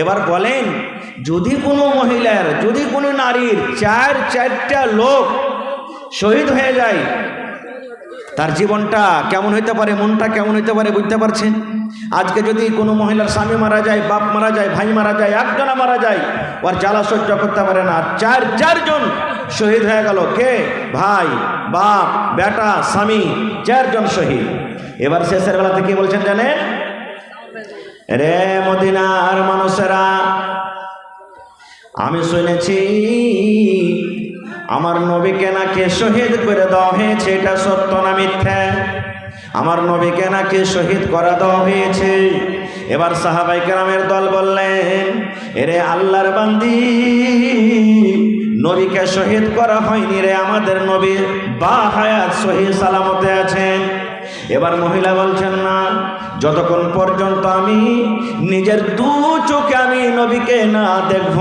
এবার বলেন, যদি কোনো মহিলার, যদি কোনো নারীর চারটা লোক শহীদ হয়ে যায়, তার জীবনটা কেমন হইতে পারে, মনটা কেমন হইতে পারে, বুঝতে পারছেন? আজকে যদি কোনো মহিলার স্বামী মারা যায়, বাপ মারা যায়, ভাই মারা যায়, একজনা মারা যায়, ওর জ্বালা সহ্য করতে পারে না। চারজন শহীদ হয়ে গেল। কে? ভাই, বাপ, বেটা, স্বামী, চারজন শহীদ। এবার শেষের বেলাতে কি বলছেন জানেন? রে মদিনার মানুষেরা, আমি শুনেছি আমার নবীকে নাকি শহীদ করে দেওয়া হয়েছে, এটা সত্য না মিথ্যা? আমার নবীকে নাকি শহীদ করে দেওয়া হয়েছে। এবার সাহাবায়ে কেরামের দল বললেন, এরে আল্লাহর বান্দি, নবীকে শহীদ করা হয়নি রে, আমাদের নবী বা হায়াত সহি সালামতে আছেন। এবার মহিলা বলছেন, না, যতক্ষণ পর্যন্ত আমি নিজের দু চোখে আমি নবীকে না দেখব,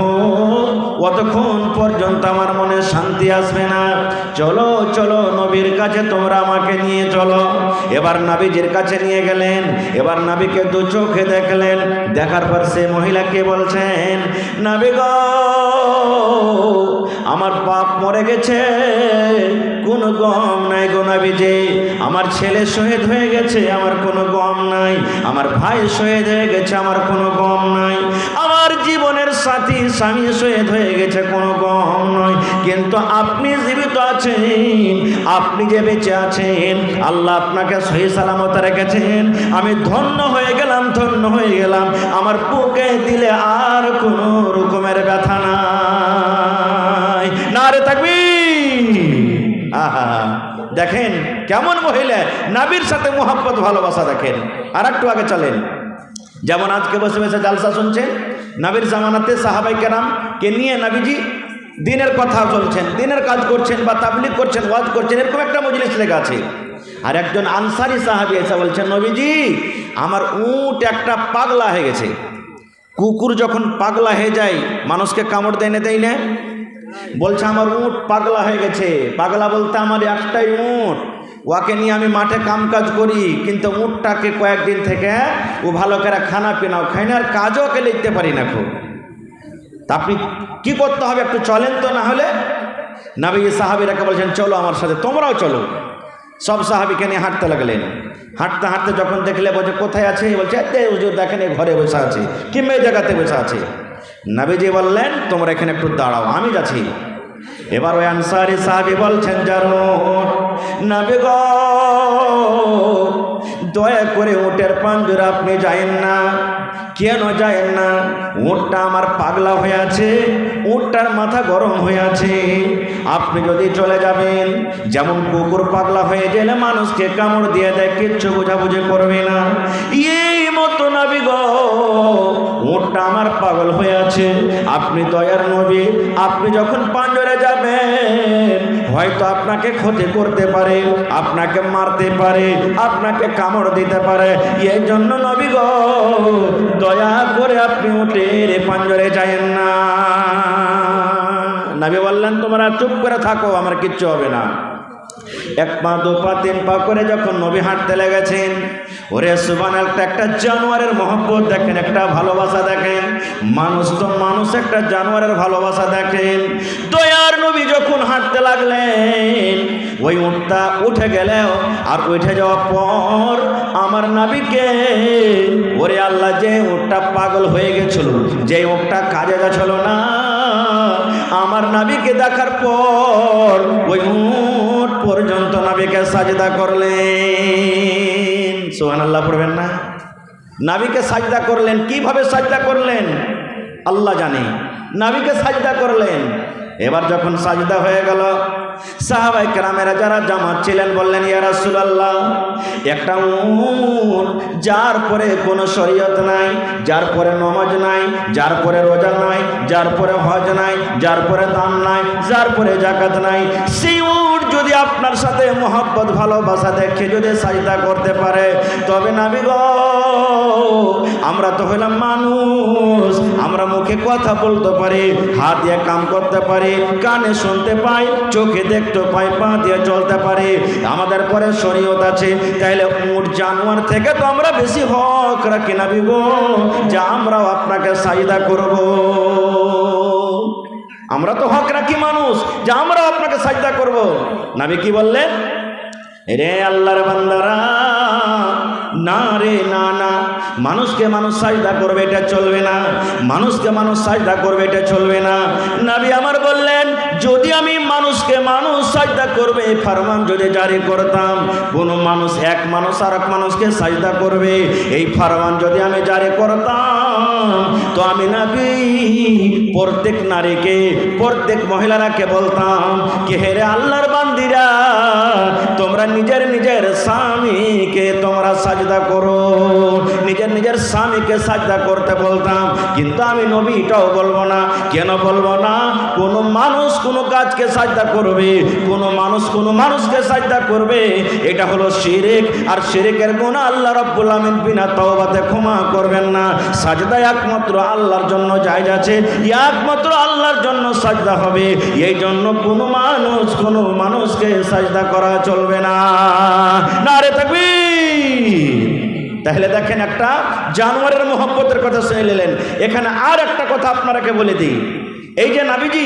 অতক্ষণ পর্যন্ত আমার মনে শান্তি আসবে না। চলো চলো নবীর কাছে তোমরা আমাকে নিয়ে চলো। এবার নবীজির কাছে নিয়ে গেলেন। এবার নবীকে দু চোখে দেখলেন। দেখার পর সে মহিলাকে বলছেন, নবী গো, আমার বাপ মরে গেছে, কোনো গম নাই গো নবীজি। আমার ছেলে শহীদ হয়ে গেছে, আমার কোনো গম নাই। আমার ভাই শহীদ হয়ে গেছে, আমার কোনো গম নাই। আমার জীবনের সাথী স্বামী শহীদ হয়ে গেছে, কোনো গম নয়। কিন্তু আপনি জীবিত আছেন, আপনি যে বেঁচে আছেন, আল্লাহ আপনাকে সহি সালামত রেখেছেন। আমি ধন্য হয়ে গেলাম, ধন্য হয়ে গেলাম। আমার বুকে দিলে আর কোনো রকমের ব্যথা নাই। নারে তাকবীর! আহা, দেখেন কেমন মহিলা, নবীর সাথে মোহাব্বত ভালোবাসা। দেখেন আর একটু আগে চলেন। যেমন আজকে বসে বসে জালসা শুনছেন, নবীর জামানাতে সাহাবায়ে কেরামকে নিয়ে নবীজি দিনের কথা চলছেন, দিনের কাজ করছেন, বা তাবলীগ করছেন, ওয়াজ করছেন, এরকম একটা মজলিস লেগে আছে। আর একজন আনসারি সাহাবী এসে বলছেন, নবীজি, আমার উট একটা পাগলা হয়ে গেছে। কুকুর যখন পাগলা হয়ে যায় মানুষকে কামড় দেয় না, দেয় না? বলছে আমার উট পাগলা হয়ে গেছে। পাগলা বলতে আমার একটাই উট, ওকে নিয়ে আমি মাঠে কামকাজ করি, কিন্তু উটটাকে কয়েকদিন থেকে ও ভালো করে খানা পিনাও খাই না, আর কাজও ওকে লিখতে পারি না খুব। তা আপনি কি করতে হবে, একটু চলেন তো, না হলে। নবী সাহাবীরাকে বলছেন, চলো আমার সাথে, তোমরাও চলো। সব সাহাবীকে নিয়ে হাঁটতে লাগলেন। হাঁটতে হাঁটতে যখন দেখলে, বলছে কোথায় আছে? বলছে এতে হুজুর দেখেন, ঘরে বসে আছে, কিংবা এই জায়গাতে বসে আছে। নবীজি বললেন, তোমরা এখানে একটু দাঁড়াও, আমি যাচ্ছি। এবার ওই আনসারী সাহাবী বলছেন, জানো নবী গো, দয়া করে উটের পাঞ্জরে আপনি যায়েন না। কেন যায়েন না? উটটা আমার পাগলা হয়ে আছে, উটটার মাথা গরম হয়ে আছে। আপনি যদি চলে যাবেন, যেমন কুকুর পাগলা হয়ে গেলে মানুষকে কামড় দিয়ে দেয়, কিচ্ছু বোঝাবুঝি করবে না, এই মতো নবী গো, উটটা আমার পাগল হয়ে আছে। আপনি দয়ার নবী, আপনি যখন পাঞ্জরে যাবেন, হয়তো আপনাকে ক্ষতি করতে পারে, আপনাকে মারতে পারে, আপনাকে কামড় দিতে পারে। এই জন্য নবী গো, দয়া করে আপনি উটের পাঞ্জরে যায়েন না। নবী বললেন, তোমরা চুপ করে থাকো, আমার কিচ্ছু হবে না। এক পা, দু পা, তিন পা করে যখন নবী হাঁটতে লেগেছেন, ওরে সুবহানাল্লাহ, একটা জানোয়ারের মহব্বত দেখেন, একটা ভালোবাসা দেখেন। মানুষ তো মানুষ, একটা জানোয়ারের ভালোবাসা দেখেন। দয়ার নবী যখন হাঁটতে লাগলেন, ওই উটটা উঠে গেলেও, আর উঠে যাওয়ার পর আমার নবীকে, ওরে আল্লাহ, যে উটটা পাগল হয়ে গেছিল, যে উটটা কাজে যাচ্ছিল না, আমার নবীকে দেখার পর ওই উট পর্যন্ত নবীকে সাজদা করলেন। সুবহানাল্লাহ পড়বেন না? নবীকে সাজদা করলেন। কিভাবে সাজদা করলেন আল্লাহ জানে। নবীকে সাজদা করলেন। এবার যখন সাজদা হয়ে গেল, সাহাবায়ে কেরামেরা যারা জামাত ছিলেন বললেন, ইয়া রাসূলুল্লাহ, একটা উট যার পরে কোনো শরীয়ত নাই, যার পরে নামাজ নাই, যার পরে রোজা নাই, যার পরে হজ নাই, যার পরে দান নাই, যার পরে যাকাত নাই, সেই উট যদি আপনার সাথে মহব্বত ভালোবাসা দেখে যদি সাজদা করতে পারে, তবে নবী গো, আমরা তো হইলাম মানুষ, আমরা আমরা মুখে কথা বলতে পারি, হাত দিয়ে কাম করতে পারি, কানে শুনতে পাই, চোখে দেখতে পাই, পা দিয়ে চলতে পারি, আমাদের পরে শরীয়ত আছে। তাইলে উট জানোয়ার থেকে তো আমরা বেশি হক রাখি নবী গো, যে আমরাও আপনাকে সাজদা করব। আমরা তো হক রাখি মানুষ, যে আমরাও আপনাকে সাজদা করব। নবী কি বললেন? রে আল্লাহর বান্দারা, না রে না না, মানুষকে মানুষ সাজদা করবে এটা চলবে না, মানুষকে মানুষ সাজদা করবে এটা চলবে না। নবী আমার বললেন, যদি আমি মানুষকে মানুষ সাজদা করবে এই ফরমান যদি জারি করতাম, কোন মানুষ এক মানুষ আর এক মানুষকে সাজদা করবে এই ফরমান যদি আমি জারি করতাম, তো আমি নবী প্রত্যেক নারীকে, প্রত্যেক মহিলারাকে বলতাম কে হে রে আল্লাহর বান্দিরা, তোমরা নিজের নিজের স্বামীকে তোমরা সাজদা করো, নিজের নিজের স্বামীকে সাজদা করতে বলতাম। কিন্তু আমি নবী এটাও বলবো না। কেন বলবো না? কোনো মানুষ কোনো কাজকে সাজদা করবে, কোনো মানুষ কোনো মানুষকে সাজদা করবে, এটা হলো শিরক। আর শিরকের গুনাহ আল্লাহ রাব্বুল আমিন বিনা তওবাতে ক্ষমা করবেন না। সাজদা একমাত্র আল্লাহর জন্য জায়েজ আছে, একমাত্র আল্লাহর জন্য সাজদা হবে। এই জন্য কোনো মানুষ কোনো মানুষকে সাজদা করা চলবে না। নারে তাকবীর। তাহলে দেখেন, একটা জানোয়ারের মহব্বতের কথা শুনে নিলেন। এখানে আর একটা কথা আপনারাকে বলে দিই, এই যে নবীজি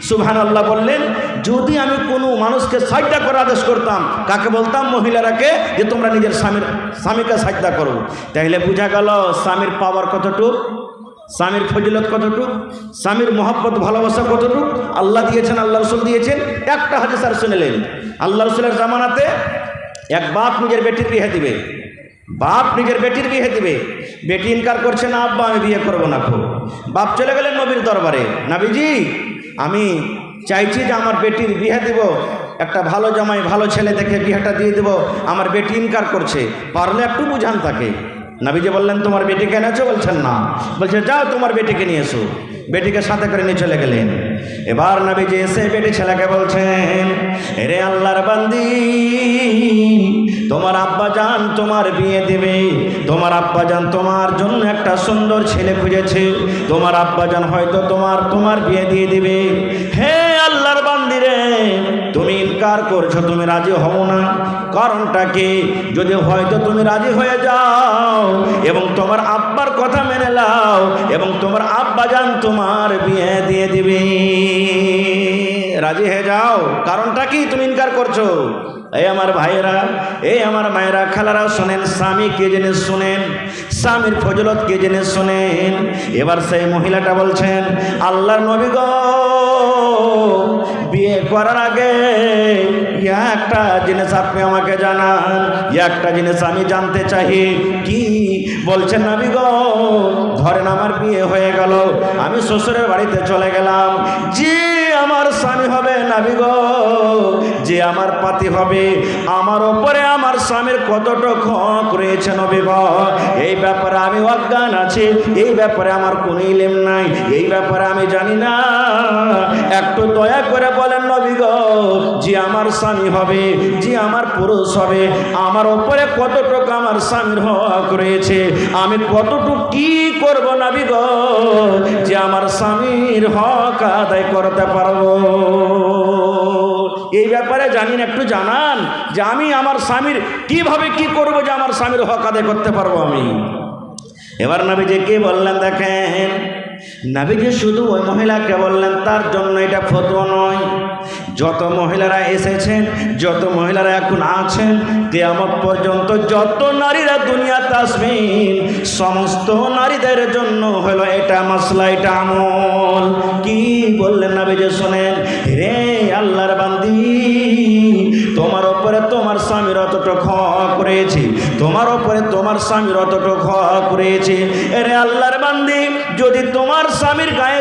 সুবহানাল্লাহ বললেন, যদি আমি কোনো মানুষকে সাজদা করার আদেশ করতাম, কাকে বলতাম? মহিলারাকে, যে তোমরা নিজের স্বামীকে সাজদা করো। তাহলে বোঝা গেল স্বামীর পাওয়ার কতটুক, স্বামীর ফজিলত কতটুক, স্বামীর মহব্বত ভালোবাসা কতটুক আল্লাহ দিয়েছেন, আল্লাহ রসুল দিয়েছেন। একটা হাদিস আর শুনলেন, আল্লাহ রসুলের জামানাতে এক বাপ নিজের বেটির বিয়ে দিবে, বাপ নিজের বেটির বিয়ে দিবে, বেটি ইনকার করছে না, আব্বা আমি বিয়ে করবো না। খুব বাপ চলে গেলেন নবীর দরবারে, নবীজি আমি চাইছি যে আমার বেটির বিয়ে দিব, একটা ভালো জামাই ভালো ছেলে দেখে বিয়েটা দিয়ে দেব, আমার বেটি ইনকার করছে, পারলে একটু বুঝান তাকে। নবীজি বললেন, তোমার বেটিকে এনেছো? বলছেন না। বলছে যাও তোমার বেটিকে নিয়ে এসো। বেটিকে সাথে করে নিয়ে চলে গেলেন। এবার নবীজি এসে বেটি ছেলেকে বলছেন, রে আল্লাহর বান্দি, তোমার আব্বা জান তোমার বিয়ে দেবে, তোমার আব্বা জান তোমার জন্য একটা সুন্দর ছেলে খুঁজেছে, তোমার আব্বা জান হয়তো তোমার বিয়ে দিয়ে দিবে। হে আল্লাহর বান্দি রে, তুমি ইনকার করছো, তুমি রাজি হও না, কারণটা কি? যদি হয়তো তুমি রাজি হয়ে যাও এবং তোমার আব্বার কথা মেনে নাও এবং তোমার আব্বা জান তোমার বিয়ে দিয়ে দিবে, রাজি হয়ে যাও। কারণটা কি তুমি ইনকার করছো? এই আমার ভাইয়েরা, এই আমার মায়েরা, খালারা শোনেন, স্বামী কে জিনিস শোনেন, স্বামীর ফজিলত কে জিনিস শোনেন। এবার সেই মহিলাটা বলছেন, আল্লাহর নবী গো, বিয়ে করার আগে একটা জিনিস আপনি আমাকে জানান, একটা জিনিস আমি জানতে চাই। কি? বলছেন নবী গো, ধরেন আমার বিয়ে হয়ে গেল, আমি শ্বশুরের বাড়িতে চলে গেলাম, যে আমার স্বামী হবে নবী গো, যে আমার পাতি হবে, আমার ওপরে আমার স্বামীর কতটুকু হক রয়েছে নবী গো, এই ব্যাপারে আমি অজ্ঞান আছি, এই ব্যাপারে আমার কোনো ইলম নাই, এই ব্যাপারে আমি জানি না, একটু দয়া করে বলেন নবী গো, যে আমার স্বামী হবে, যে আমার পুরুষ হবে, আমার ওপরে কতটুকু আমার স্বামীর হক রয়েছে, আমি কতটুকু কি করব নবী গো, যে আমার স্বামীর হক আদায় করতে পারবো। এই ব্যাপারে জানি না, একটু জানান যে আমি আমার স্বামীর কিভাবে কি করব, যে আমার স্বামীর হক আদায় করতে পারবো আমি। এবার নবীজি কি বললেন দেখেন, নবীজি শুধু ওই মহিলাকে বললেন, তার জন্য এটা ফতোয়া নয়, যত মহিলারা এসেছেন, যত মহিলারা এখন আছেন, কিয়ামত পর্যন্ত যত নারীরা দুনিয়াতে আসবেন, সমস্ত নারীদের জন্য হলো এটা মাসলা, এটা আমল। কি বললেন নবীজি শোনেন, রে আল্লাহর বান্দি, তোমার ওপরে তোমার স্বামীর অতটুকু হক রয়েছে, তোমার ওপরে তোমার স্বামীর অতটুকু হক রয়েছে। রে আল্লাহর বান্দি, যদি তোমার স্বামীর গায়ে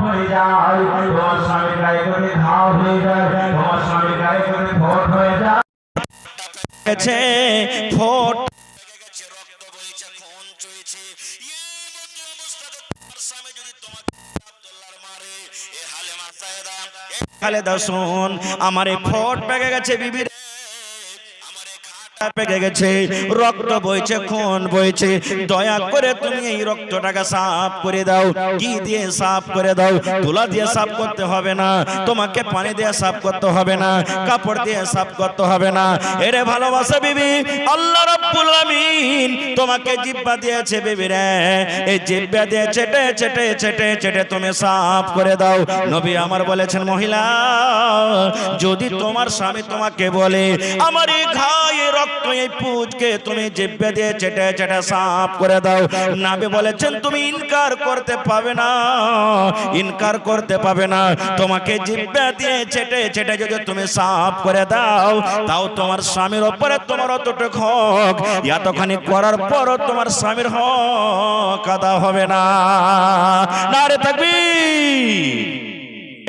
হয়ে যায়, তোমার স্বামীর গায়ে করে ঘাও হয়ে যায়, তোমার স্বামীর গায়ে করে ফোট হয়ে যায়, ফোট রক্ত বইছে, খুন চুইছে, স্বামী যদি তোমাকে আব্দুল্লাহর মারে, এ হালেমা সায়েদা, এ খালেদা শুন, আমার এই ফোট পেকে গেছে বিবি, আমার এই ঘাট পেকে গেছে, রক্ত বইছে, খুন বইছে, দয়া করে তুমি এই রক্তটাকে সাফ করে দাও। কি দিয়ে সাফ করে দাও? তুলা দিয়ে সাফ করতে হবে না, তোমাকে পানি দিয়ে সাফ করতে হবে না, কাপড় দিয়ে সাফ করতে হবে না। এরে ভালোবাসা বিবি, আল্লাহ রাব্বুল আমিন তোমাকে জিহ্বা দিয়েছে বিবি রে, এই জিহ্বা দিয়ে চেটে চেটে চেটে চেটে তুমি সাফ করে দাও। নবী আমার বলেছেন, মহিলা যদি তোমার স্বামী তোমাকে বলে আমার এই ঘায়ে রক্ত, এই পুঁজকে তুমি জিহ্বা দিয়ে চেটে চেটে সাফ করে দাও, নবী বলেছেন তুমি ইনকার করতে পাবে না, ইনকার করতে পাবে না। তোমাকে জিহ্বা দিয়ে চেটে চেটে যদি তুমি সাফ করে দাও, তাও তোমার স্বামীর উপরে তোমার অতটুকু হক, এতখানি করার পরও তোমার স্বামীর হক আদা হবে না। নারে তাকবীর!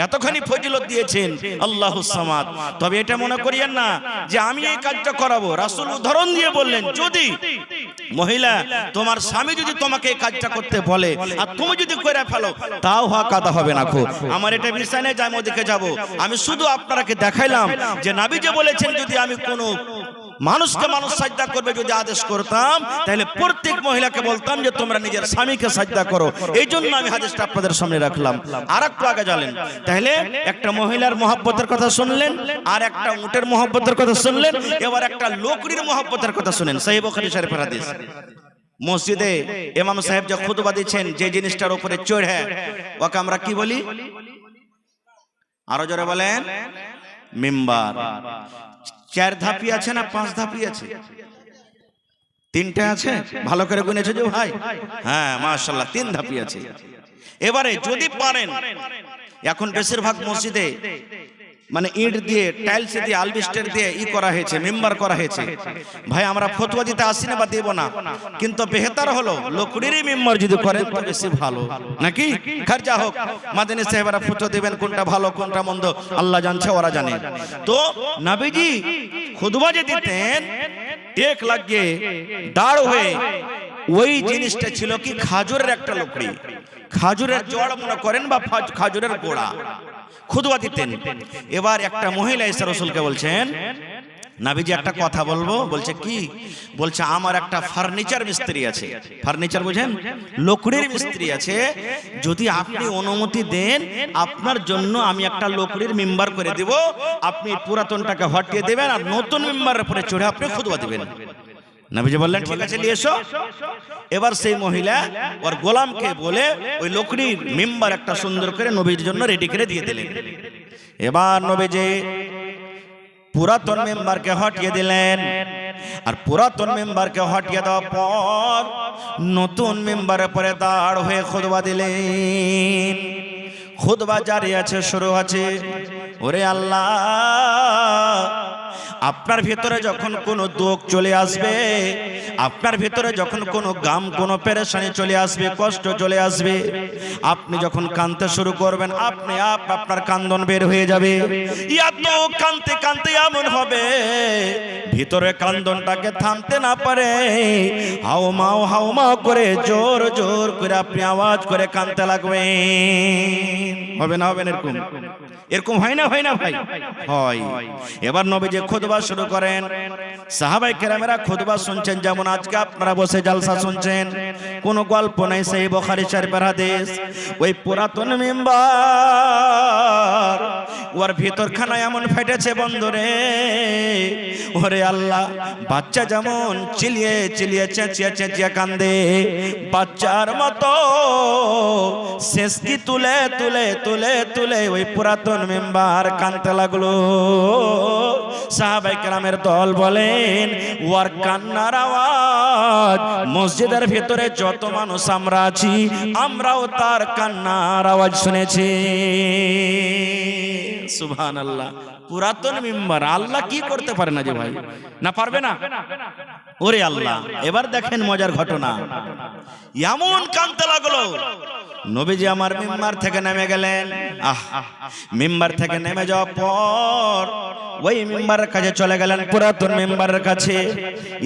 এতখানি ফজিলত দিয়েছেন আল্লাহুস সামাদ। তবে এটা মনে করিয়েন না যে আমি এই কাজটা করাবো। রাসূল উদাহরণ দিয়ে বললেন, যদি মহিলা তোমার স্বামী যদি তোমাকে এই কাজটা করতে বলে আর তুমি যদি করে ফেলো, তাও হক আদা হবে না। খুব আমার এটা বিষয় নেই যে আমি ওদিকে যাবো, আমি শুধু আপনাকে দেখাইলাম যে নবী যে বলেছেন যদি আমি কোনো মানুষকে মানুষ সাজদা করবে যদি আদেশ করতাম, তাহলে প্রত্যেক মহিলাকে বলতাম যে তোমরা নিজের স্বামীকে সাজদা করো। এই জন্য আমি হাদিসটা আপনাদের সামনে রাখলাম। আর একটু আগে জানেন, তাহলে একটা মহিলার মহব্বতের কথা শুনলেন, আর একটা উটের মহব্বতের কথা শুনলেন, এবার একটা লোকরির মহব্বতের কথা শুনেন। সহিহ বুখারী শরীফের হাদিস। মসজিদে ইমাম সাহেব যে খুতবা দিচ্ছেন, যে জিনিসটার উপরে চড়ে ওকে আমরা কি বলি? আরো জোরে বলেন। মিম্বার। 4 ধাপি আছে না 5 ধাপি আছে? 3টে আছে? ভালো করে গুনেছো যে ভাই? হ্যাঁ মাশাআল্লাহ, 3 ধাপি আছে। এবারে যদি পারেন, এখন বেশিরভাগ মসজিদে মানে ইট দিয়ে, টাইলস দিয়ে, আলবেস্টার দিয়ে করা হয়েছে, মেম্বার করা হয়েছে। ভাই আমরা ফতোয়া দিতে আসি না বা দেব না, কিন্তু বেহতার হলো লকড়িরই মেম্বার যদি করেন তো বেশি ভালো, নাকি? খরচা হোক, মাদানী সাহেবরা ফতোয়া দিবেন কোনটা ভালো কোনটা মন্দ আল্লাহ জানছে, ওরা জানে। তো নবীজি খুতবা যে দিতেন, এক লাগিয়ে দাঁড় হয়ে, ওই জিনিসটা ছিল কি খাজুরের একটা লকড়ি, খাজুরের জড় মনে করেন বা খাজুরের গোড়া, খুতবা দিতেন। এবার একটা মহিলা এসে রাসূলকে বলছেন, নবীজি একটা কথা বলবো। বলছে কি? বলছে আমার একটা ফার্নিচার মিস্ত্রি আছে। ফার্নিচার বুঝেন? লকড়ির মিস্ত্রি আছে, যদি আপনি অনুমতি দেন আপনার জন্য আমি একটা লকড়ির মেম্বার করে দেব, আপনি পুরাতনটাকে হটিয়ে দেবেন আর নতুন মেম্বারের উপরে চড়ে আপনি খুতবা দিবেন। নবীজি বললেন ঠিক আছে, নিয়ে এসো। এবার সেই মহিলা ওর গোলামকে বলে ওই লকড়ির মেম্বার একটা সুন্দর করে নবীর জন্য রেডি করে দিয়ে দিলেন। এবার নবীজি পুরাতন মেম্বারকে হটিয়ে দিলেন, আর পুরাতন মেম্বারকে হটিয়ে দেওয়ার পর নতুন মেম্বারের পরে দাঁড় হয়ে খুতবা দিলেন। খুতবা জারি আছে, শুরু আছে। ওরে আল্লাহ, আপনার ভিতরে যখন কোনো দুঃখ চলে আসবে, আপনার ভিতরে যখন কোনো গাম, কোনো পেরেশানি চলে আসবে, কষ্ট চলে আসবে, আপনি যখন কাঁদতে শুরু করবেন, আপনি আপনার কান্দন বের হয়ে যাবে। এত কাঁদতে কাঁদতে এমন হবে ভিতরে কান্দনটাকে থামতে না পারে, হাউমাউ হাউমাউ করে জোর জোর করে আপনি আওয়াজ করে কাঁদতে লাগবেন। হবে না? হবে না? এরকম এরকম হয় না? হয় না ভাই? হয়। এবার নবীজি খুতবা শুরু করেন। সাহাবায়ে কেরামেরা খুতবা শুনছেন, যেমন আজকে আপনারা বসে জালসা শুনছেন, কোনো গল্প নাই। সহিহ বুখারী শরীফের হাদিস। ওই পুরাতন মেম্বার ওর ভিতরখানা এমন ফেটেছে বন্ধুরে, ওরে আল্লাহ, বাচ্চা যেমন চিলিয়ে চিলিয়ে চেঁচিয়ে চেঁচিয়ে কান্দে, বাচ্চার মতো শেষকি তুলে তুলে তুলে তুলে ওই পুরাতন মেম্বার কাঁদতে লাগলো। সাহাবায়ে কেরামের দল বলেন, ওর কান্নার আওয়াজ মসজিদের ভিতরে যত মানুষ আমরা আছি, আমরাও তার কান্নার আওয়াজ শুনেছি। সুবহানাল্লাহ। পুরাতন মেম্বার, আল্লাহ কি করতে পারে না যে ভাই? না পারবে না? ওরে আল্লাহ। এবার দেখেন মজার ঘটনা, এমন কাঁদতে লাগলো নবীজি আমার মিম্বার থেকে নেমে গেলেন। মিম্বার থেকে নেমে যাওয়ার পর ওই মিম্বারের কাছে চলে গেলেন, পুরাতন মিম্বারের কাছে।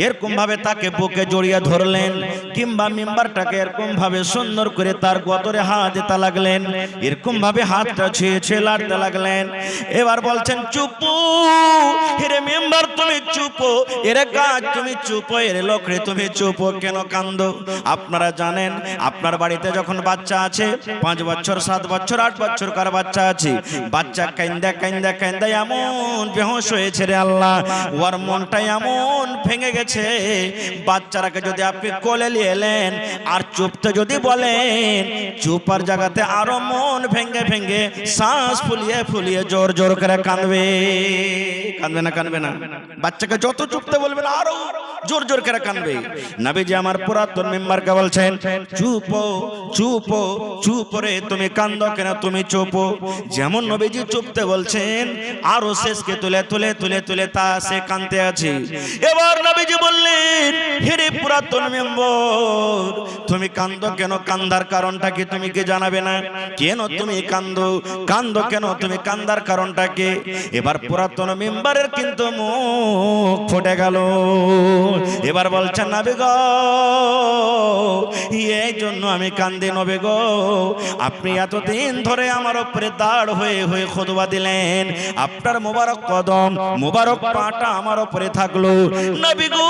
এরকম ভাবে তাকে বুকে জড়িয়ে ধরলেন, কিংবা মিম্বারটাকে এরকম ভাবে সুন্দর করে তার গতরে হাত দিতে লাগলেন, এরকম ভাবে হাতটা ছুঁয়ে ছুঁয়ে লাড়তে লাগলেন। এবার বলছেন, চুপু হেরে মেম্বার, তুমি চুপো, এরে গাছ তুমি চুপো, এরে লোকরে তুমি চুপো, কেন কান্দো? আপনারা জানেন আপনার বাড়িতে যখন বাচ্চা আছে, 5 বছর 7 বছর 8 বছর কার বাচ্চা আছে, বাচ্চা কান্দা কান্দা কান্দা এমন বেহুশ হয়েছে রে আল্লাহ, ওর মনটা এমন ভেঙে গেছে, বাচ্চাটাকে যদি আপনি কোলে নিয়ে এলেন আর চুপতে যদি বলেন, চুপার জায়গাতে আরো মন ভেঙে ভেঙে শ্বাস ফুলিয়ে ফুলিয়ে জোর জোর করে কাঁদবে। কাঁদবে না? কাঁদবে না? বাচ্চাকে যত চুপতে বলবেন আরো জোর জোর করে কাঁদবে। নবীজি আমার পুরাতন মেম্বারকে বলছেন, চুপো চুপো চুপ রে, তুমি কান্দো কেন, তুমি চুপো। যেমন নবীজি চুপতে বলছেন, আরো শেষকে তুলে তুলে তুলে তুলে তা সে কাঁদতে আছে। এবার নবীজি বললেন, হেরে পুরাতন মেম্বার, তুমি কান্দো কেন? কান্দার কারণটা কি তুমি কি জানাবে না? কেন তুমি কান্দো? কান্দো কেন তুমি? কান্দার কারণটা কি? এবার পুরাতন মেম্বারের কিন্তু মুখ ফুটে গেল। এবার বলছেন, নবী গো, এই জন্য আমি কান্দি। নবী গো, আপনি এতদিন ধরে আমার উপরে দাঁড় হয়ে হয়ে খুতবা দিলেন, আপনার মোবারক কদম মোবারক পাটা আমার উপরে থাকলো। নবী গো,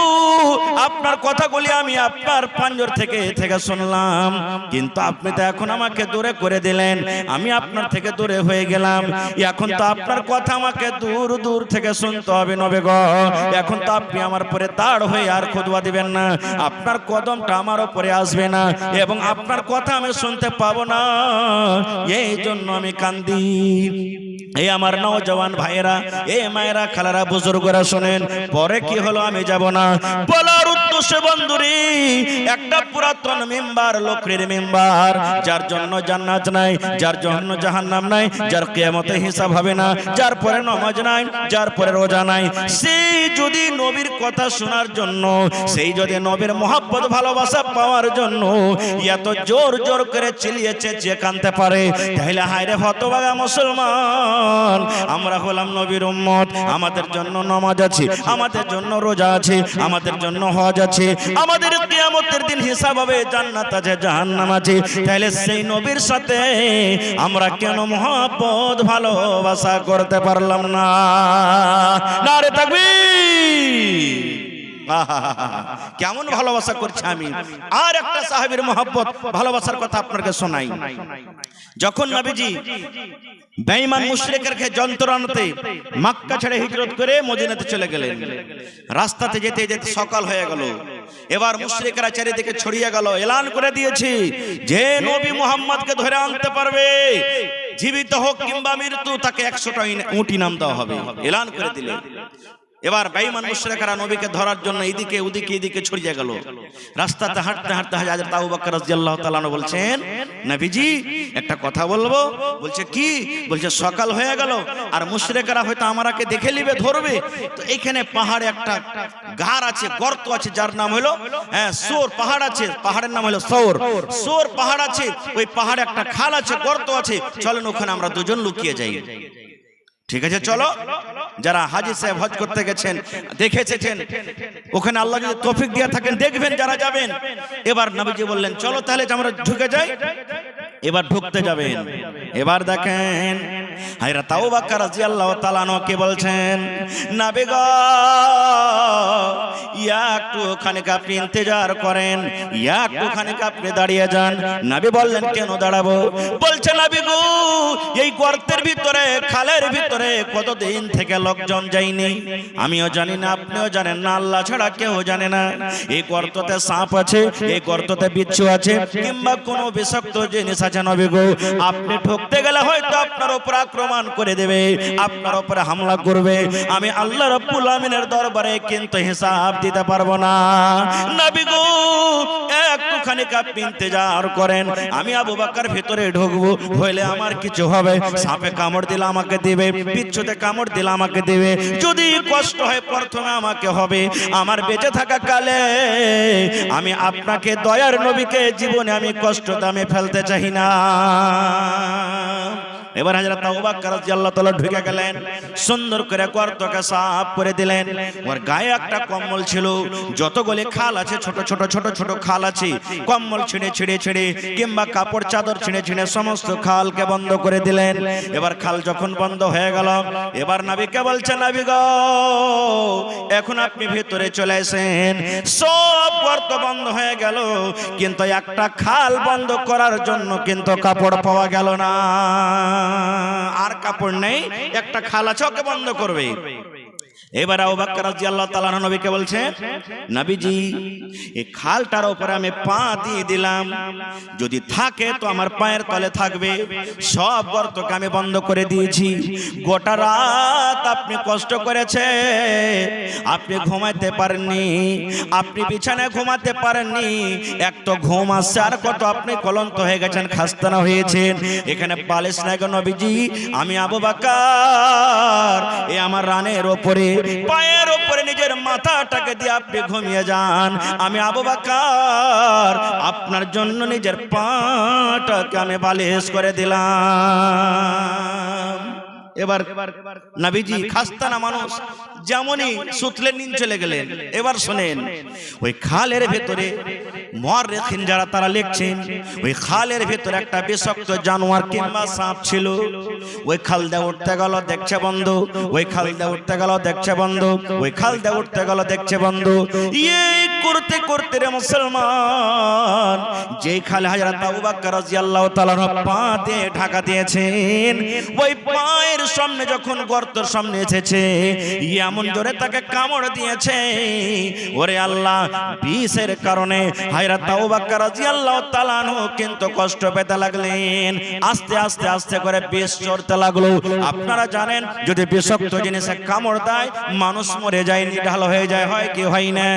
আপনার কথাগুলি আমি আপনার পাঞ্জর থেকে থেকে শুনলাম, কিন্তু আপনি তো এখন আমাকে দূরে করে দিলেন, আমি আপনার থেকে দূরে হয়ে গেলাম। এখন তো আপনার কথা আমাকে দূর দূর থেকে শুনতে হবে। নবী গো, এখন তো আপনি আমার উপরে দাঁড় হয়ে আর খুতবা দিবেন না, আপনার কদমটা আমার উপরে আসবে না, এবং আপনার কথা আমি শুনতে পাবো না, এই জন্য আমি কান্দি। এই আমার নওজওয়ান ভাইয়েরা, এ মায়েরা, খালারা, বুজুর্গরা শোনেন, পরে কি হলো আমি যাব না, বলার উদ্দেশ্যে বন্ধুরি, একটা পুরাতন মেম্বার, লোকের মেম্বার, যার জন্য জান্নাত নাই, যার জন্য জাহান্নাম নাই, যার কিয়ামতে হিসাব হবে না, যার পরে নামাজ নাই, যার পরে রোজা নাই, সেই যদি নবীর কথা শোনার জন্য, সেই যদি নবীর মহব্বত ভালোবাসা পাওয়ার জন্য এত জোর জোর করে চিল্লিয়ে চেঁচিয়ে কাঁদতে পারে, তাহলে হায়রে হতভাগা মুসলমান, আমরা হলাম নবীর উম্মত, আমাদের জন্য নামাজ আছে, আমাদের জন্য রোজা আছে, আমাদের জন্য হজ আছে, আমাদের কিয়ামতের দিন হিসাব হবে, জান্নাত আছে, জাহান্নাম আছে, তাহলে সেই নবীর সাথে আমরা কেন মহব্বত ভালোবাসা করতে পারলাম না? নারে তাকবীর! কেমন ভালোবাসা করছে আমি। আর একটা সাহাবীর মহব্বত ভালোবাসার কথা আপনাকে শোনাই। যখন নবীজি বেঈমান মুশরিকের যন্ত্রণাতে মক্কা ছেড়ে হিজরত করে মদিনাতে চলে গেলেন, রাস্তাতে যেতে যেতে সকাল হয়ে গেল। এবার মুশরিকরা চারিদিকে ছড়িয়ে গেল, এলান করে দিয়েছে, যে নবী মুহাম্মদকে ধরে আনতে পারবে, জীবিত হোক কিংবা মৃত্যু, তাকে 100টা উট ইনাম দেওয়া হবে, এলান করে দিলেন। এবার বেঈমান মুশরিকরা নবীকে ধরার জন্য এদিকে ওদিকে এদিকে ছড়িয়ে গেল। রাস্তাতে হাঁটতে হাঁটতে হযরত আবু বকর রাদিয়াল্লাহু তাআলা আনহু বলছেন, নবীজি একটা কথা বলবো। বলছে কি? বলছে সকাল হয়ে গেল আর মুশরিকরা হয়তো আমাকে দেখে নিবে, ধরবে, তো এইখানে পাহাড়ে একটা গার আছে, গর্ত আছে, যার নাম হলো সৌর পাহাড় আছে, পাহাড়ের নাম হলো সৌর, সৌর পাহাড় আছে, ওই পাহাড়ে একটা খাল আছে, গর্ত আছে, চলেন ওখানে আমরা দুজন লুকিয়ে যাই। ঠিক আছে, চলো। যারা হাজী সাহেব হজ করতে গেছেন, দেখে এসেছেন, ওখানে আল্লাহ যদি তৌফিক দিয়ে থাকেন দেখবেন যারা যাবেন। এবার নবীজি বললেন, চলো তাহলে আমরা ঢুকে যাই। এবার ঢুকতে যাবেন। এবার দেখেন হযরত আবু বকর রাদিয়াল্লাহু তাআলা আনহু কে বলছেন, নবী গো, একটুখানি আপনি ইন্তজার করেন, একটুখানি আপনি দাঁড়িয়ে যান। নবী বললেন, কেন দাঁড়াবো? বলছে, নবী গো, এই গর্তের ভিতরে, খালের ভিতরে কতদিন থেকে লোকজন যায়নি, আমিও জানি না, আপনিও জানেন না, আল্লাহ ছাড়া কেউ জানে না। এই গর্ততে সাপ আছে, এই গর্ততে বিচ্ছু আছে, কিংবা কোনো বিষাক্ত জিনিস আছে। নবী গো, আপনি ঢুকতে গেলে হয়তো আপনার উপর আক্রমণ করে দেবে, আপনার উপরে হামলা করবে, আমি আল্লাহ রাব্বুল আমিনের দরবারে কিন্তু হিসাব দিতে পারবো না। নবী গো একটুখানি আপনি ইন্তজার করেন, আমি আবু বকর ভিতরে ঢুকবো, হইলে আমার কিছু হবে, সাপে কামড় দিলে আমাকে দিবে, বিচ্ছুতে কামড় দিলে আমাকে দিবে, যদি কষ্ট হয় প্রথমে আমাকে হবে, আমার বেঁচে থাকা কালে আমি আপনাকে দয়ার নবীকে জীবনে আমি কষ্ট দামে ফেলতে চাই না। এবার হযরত আবু বকর রাদিয়াল্লাহু তাআলা ঢুকে গেলেন, সুন্দর করে গর্তকে সাফ করে দিলেন। ওর গায়ে একটা কম্বল ছিল, যতগুলি খাল আছে ছোট ছোট ছোট ছোট খাল আছে, কম্বল ছিঁড়ে ছিঁড়ে ছিঁড়ে কিংবা কাপড় চাদর ছিঁড়ে ছিঁড়ে সমস্ত খালকে বন্ধ করে দিলেন। এবার খাল যখন বন্ধ হয়ে গেল, এবার নবীকে বলছেন, নবী গো এখন আপনি ভিতরে চলে আসেন। সব গর্ত বন্ধ হয়ে গেল, কিন্তু একটা খাল বন্ধ করার জন্য কিন্তু কাপড় পাওয়া গেল না। আর কাপড় নেই, একটা খাল আছে, ওকে বন্ধ করবে। এবার আবু বকর রাদিয়াল্লাহু তাআলা নবীকে বলছেন, নবীজি এই খালটার উপরে আমি পা দিয়ে দিলাম, যদি থাকে তো আমার পায়ের তলে থাকবে, সব গর্তকে আমি বন্ধ করে দিয়েছি। গোটা রাত আপনি কষ্ট করেছে, আপনি ঘুমাতে পারেননি, আপনি বিছানায় ঘুমাতে পারেননি, এক তো ঘুম আসছে, আর কত আপনি ক্লান্ত হয়ে গেছেন, খাস্তানা হয়েছেন, এখানে বালিশ নাই গো নবীজি। আমি আবু বকর এই আমার রানের উপরে পায়ের উপরে নিজের মাথাটাকে দিয়ে আপনি ঘুমিয়ে যান, আমি আবু বকর আপনার জন্য নিজের পাটাকে আমি বালিশ করে দিলাম। এবার নবীজি খাস্তানা মানুষ, যেমনই সুতলেন নিন চলে গেলেন। এবার শুনেন, ওই খালের ভেতরে মুআররিখিন যারা তারা লিখছেন, ওই খালের ভেতরে একটা বিষাক্ত জানোয়ার কিংবা সাপ ছিল। ওই খাল দিয়ে উঠতে গেল, দেখছে বন্ধ, ওই খাল দিয়ে উঠতে গেল, দেখছে বন্ধ, ওই খাল দিয়ে উঠতে গেল, দেখছে বন্ধ। এই করতে করতে রে মুসলমান, যেই খালে হযরত আবু বকর রাদিয়াল্লাহু তাআলা পা দিয়ে ঢাকা দিয়েছেন, ওই পায়ের সামনে যখন গর্তের সামনে এসেছে, এমন জোরে তাকে কামড় দিয়েছে, ওরে আল্লাহ, বিষের কারণে হযরত আবু বকর রাদিয়াল্লাহু তাআলা কিন্তু কষ্ট পেতে লাগলেন। আস্তে আস্তে আস্তে করে বিষ চড়তে লাগলো। আপনারা জানেন, যদি বিষাক্ত জিনিসে কামড় দেয় মানুষ মরে যায়, নিঢাল হয়ে যায়, হয় কি হয় না?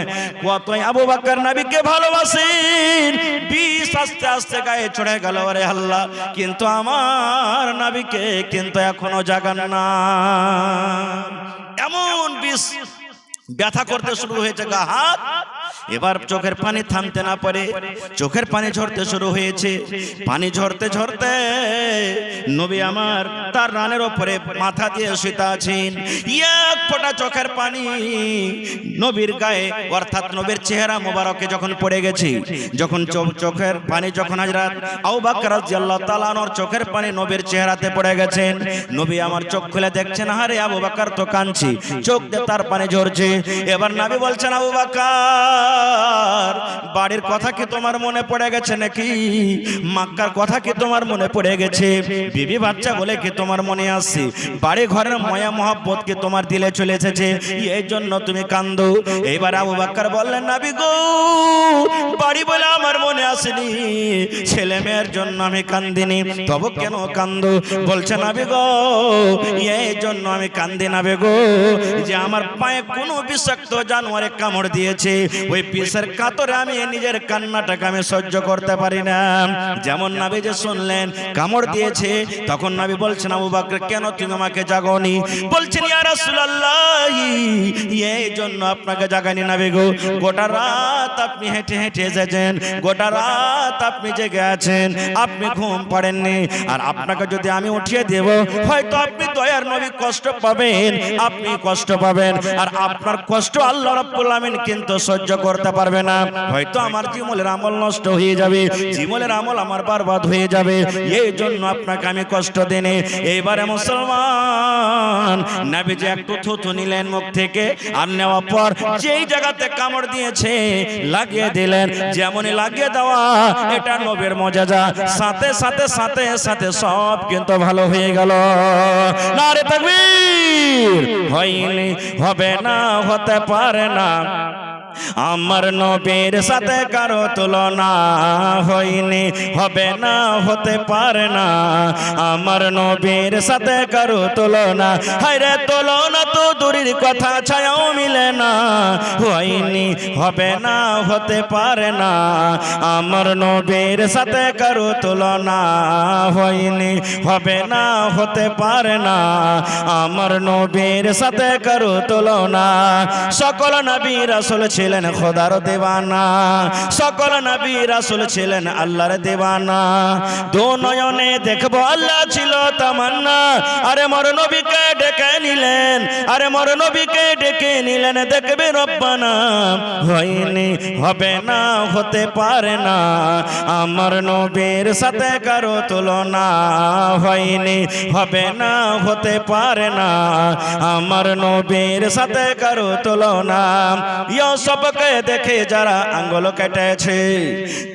কতই আবু বকর নবীকে ভালোবাসেন, বিষ আস্তে আস্তে গায়ে চড়ে গেল, ওরে আল্লাহ, কিন্তু আমার নবীকে কিন্তু এখনো জাগান না। এমন বিষ ব্যথা করতে শুরু হয়েছে গা হাত। এবার চোখের পানি থামতে না পারে, চোখের পানি ঝরতে শুরু হয়েছে। পানি ঝরতে ঝরতে নবী আমার তার রানের উপরে মাথা দিয়ে শুয়ে আছেন। এক ফোঁটা চোখের পানি নবীর গায়ে, অর্থাৎ নবীর চেহারা মোবারকে যখন পড়ে গেছে, যখন চোখের পানি যখন হযরত আবু বকর রাদিয়াল্লাহু তাআলা আনহুর চোখের পানি নবীর চেহারাতে পড়ে গেছেন, নবী আমার চোখ খুলে দেখছেন, আরে আবু বকর তো কাঁদছে, চোখ দিয়ে তার পানি ঝরছে। এবার নবী বলছেন, আবু বকর, বাড়ির কথা কি তোমার মনে পড়ে গেছে নাকি? মক্কার কথা কি তোমার মনে পড়ে গেছে? বিবি বাচ্চা বলে কি তোমার মনে আসছে? বাড়ি ঘরের মায়া মহব্বত কি তোমার দিলে চলে এসেছে, এই জন্য তুমি কান্দো? এইবার আবু বকর বললেন, নবী গো, বাড়ি বলে আমার মনে আসেনি, ছেলে মেয়ের জন্য আমি কান্দিনি, তবে কেন কান্দো? বলছে, নবী গো, এই জন্য আমি কান্দি নবী গো, যে আমার পায়ে কোনো বিষাক্ত জানোয়ারে কামড় দিয়েছে, ওই বিষের কাতরে আমি নিজের কান্নাটাকে আমি সহ্য করতে পারি না। যেমন নবী যে শুনলেন কামড় দিয়েছে, তখন নবী বলছেন, আবু বকর, কেন তুমি আমাকে জাগোনি? বলছেন, ইয়া রাসূলুল্লাহ, এই জন্য আপনাকে জাগানি নবী গো, গোটা রাত আপনি হেঁটে হেঁটে এসেছেন, গোটা রাত আপনি জেগে আছেন, আপনি ঘুম পাড়েননি, আর আপনাকে যদি আমি উঠিয়ে দেব, হয়তো আপনি দয়ার নবী কষ্ট পাবেন, আপনি কষ্ট পাবেন, আর আপনার কষ্ট আল্লাহ রাব্বুল আমিন কিন্তু সহ্য করতে পারবে না। হয়তো আমার জীবনের আমল নষ্ট হয়ে যাবে, জীবনের আমল আমার বরবাদ হয়ে যাবে, এই জন্য আপনাকে আমি কষ্ট দেনে। এইবারে মুসলমান নবী যে একটু থুথু নিলেন মুখ থেকে, আর নেওয়ার পর যেই জায়গাতে কামড় দিয়েছে লাগিয়ে দিলেন। যেমনই লাগিয়ে দেওয়া, এটা নবীর মুজিজা, সাথে সাথে সাথে সাথে সব কিন্তু ভালো হয়ে গেল। নারে তাকবীর! হয়নি, হবে না, হতে পারে না, আমার নবীর সাথে কারো তুলনা হয়নি, হবে না, হতে পারে না। আমার নবীর সাথে কারো তুলনা, হায়রে তুলনা তো দূরের কথা, ছায়াও মিলে না। হয়নি, হবে না, হতে পারে না। আমার নবীর সাথে কারো তুলনা হয়নি, হবে না, হতে পারে না। আমার নবীর সাথে কারো তুলনা। সকল নবী রাসূল ছিলেন খোদার দেওয়ানা, সকল নবী রাসূল ছিলেন আল্লাহর দেওয়ানা। দু নয়নে দেখবো আল্লাহ ছিল তামান্না। আরে মোর নবীকে ডেকে নিলেন, আরে মোর নবীকে ডেকে নিলেন, দেখবে রব্বানা। হয়নি, হবে না, হতে পারে না। আমার নবীর সাথে কারো তুলনা হয়নি, হবে না, হতে পারে না। আমার নবীর সাথে কারো তুলনা। ইউসুফকে দেখে যারা আঙ্গুল কেটেছে,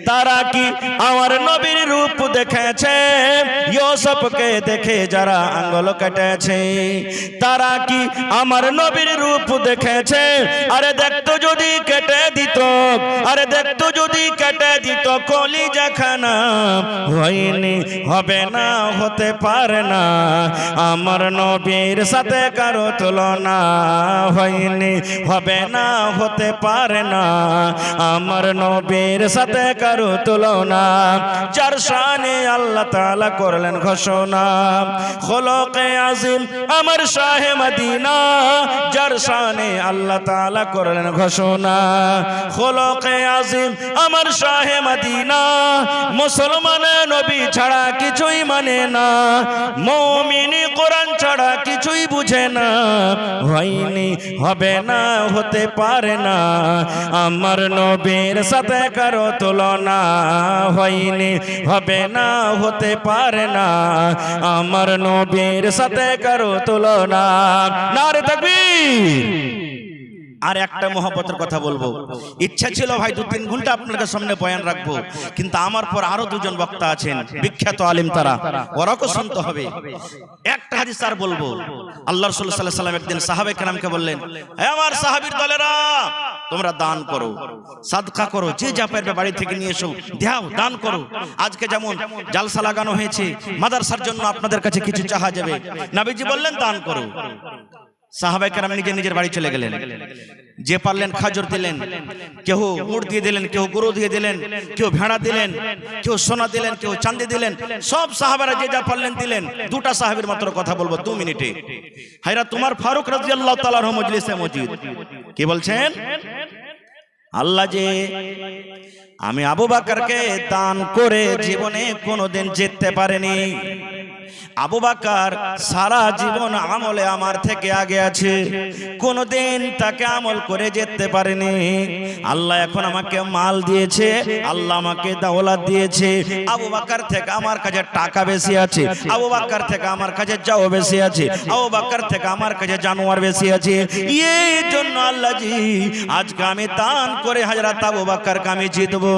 তারা কি আমার নবীর রূপ দেখেছে? ইউসুফকে দেখে যারা আঙ্গুল কেটেছে, তারা কি আমার নবীর রূপ দেখেছে? আরে দেখতো যদি কেটে দিত, আরে দেখতো যদি কেটে দিত কলিজাখানা। হয়নি, হবে না, হতে পারে না। আমার নবীর সাথে কারো তুলনা হয়নি, হবে না, হতে পারে না। আমার নবীর সাথে কারো তুলনা। যার শানে আল্লাহ তাআলা করলেন ঘোষণা, খোলকে আজিম আমার শাহে মদিনা। যার শানে আল্লাহ তাআলা করলেন ঘোষণা, খোলকে আজিম আমার শাহে মদিনা। মুসলমান নবী ছাড়া কিছুই মানে না, মুমিন কোরআন ছাড়া কিছুই বুঝে না। হয়নি, হবে না, হতে পারে না। আমার নবীর সাথে কারো তুলনা হয়নি, হবে না, হতে পারে না। আমার নবীর সাথে কারো তুলনা। নারে তাকবীর। আর একটা মহব্বতের কথা বলবো। ইচ্ছা ছিল ভাই 2-3 ঘন্টা আপনাদের সামনে বয়ান রাখবো, কিন্তু আমার পর আরো দুজন বক্তা আছেন, বিখ্যাত আলিম, তারা ওরাও শুনতে হবে। একটা হাদিস আর বলবো। আল্লাহ রাসূল সাল্লাল্লাহু আলাইহি ওয়াসাল্লাম একদিন সাহাবায়ে কেরামকে বললেন, হে আমার সাহাবীর দলেরা, তোমরা দান করো, সাদকা করো, যে যা পারবে বাড়ি থেকে নিয়ে এসো, দাও, দান করো। আজকে যেমন জালসা লাগানো হয়েছে, মাদ্রাসার জন্য আপনাদের কাছে কিছু চাওয়া যাবে, নবীজি বললেন দান করো। সাহাবায়ে কেরাম নিজে নিজের বাড়ি চলে গেলেন। যে পারলেন খাজর দিলেন, কেউ উট দিয়ে দিলেন, কেউ গরু দিয়ে দিলেন, কেউ ভেড়া দিলেন, কেউ সোনা দিলেন, কেউ চাঁদি দিলেন। সব সাহাবারা যে যা পারলেন দিলেন। দুটা সাহাবীর মাত্র কথা বলবো 2 মিনিটে। হায়রা তোমার ফারুক রাদিয়াল্লাহু তাআলা আনহু মজলিসে মজুদ। কি বলছেন? আল্লাহ যে আমি আবু বকরকে দান করে জীবনে কোনোদিন জিততে পারেনি। আবু বকর সারা জীবন আমলে আমার থেকে আগে আছে, কোনদিন তাকে আমল করে যেতে পারেনি। আল্লাহ এখন আমাকে মাল দিয়েছে, আল্লাহ আমাকে দৌলত দিয়েছে। আবু বকর থেকে আমার কাছে টাকা বেশি আছে, আবু বকর থেকে আমার কাছে যাও বেশি আছে, আবু বকর থেকে আমার কাছে জানোয়ার বেশি আছে। এই জন্য আল্লাহ জি আজকে আমি দান করে হযরত আবু বকরকে আমি জিতবো।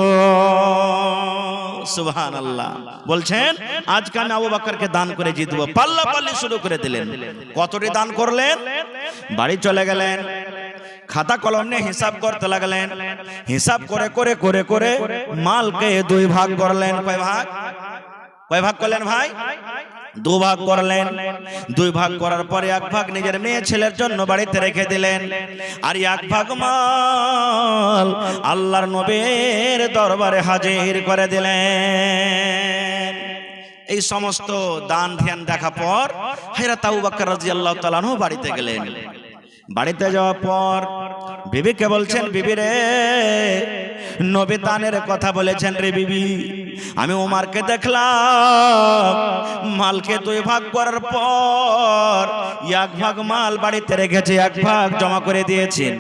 সুবহানাল্লাহ। বলছেন আজকে আমি আবু বকরকে দান করে জিতবো। পাল্লা পাল্লি শুরু করে দিলেন। কতটি দান করলেন? বাড়ি চলে গেলেন, খাতা কলম নিয়ে হিসাব করতে লাগলেন। হিসাব করে করে করে করে মালকে 2 ভাগ করলেন। কয় ভাগ? কয় ভাগ করলেন ভাই? 2 ভাগ করলেন। 2 ভাগ করার পরে 1 ভাগ নিজের মেয়ে ছেলের জন্য বাড়িতে রেখে দিলেন, আর 1 ভাগ মাল আল্লাহর নবীর দরবারে হাজির করে দিলেন। এই সমস্ত দান ধ্যান দেখা পর হযরত আবু বকর রাদিয়াল্লাহু তাআলা আনহু বাড়িতে গেলেন। বাড়িতে যাওয়ার পর বিবিকে বলছেন, বিবি রে, নবী দানের কথা বলেছেন রে বিবি। আমি ওমরকে দেখলাম মালকে 2 ভাগ করার পর 1 ভাগ মাল বাড়িতে রেখেছে, 1 ভাগ জমা করে দিয়েছেন।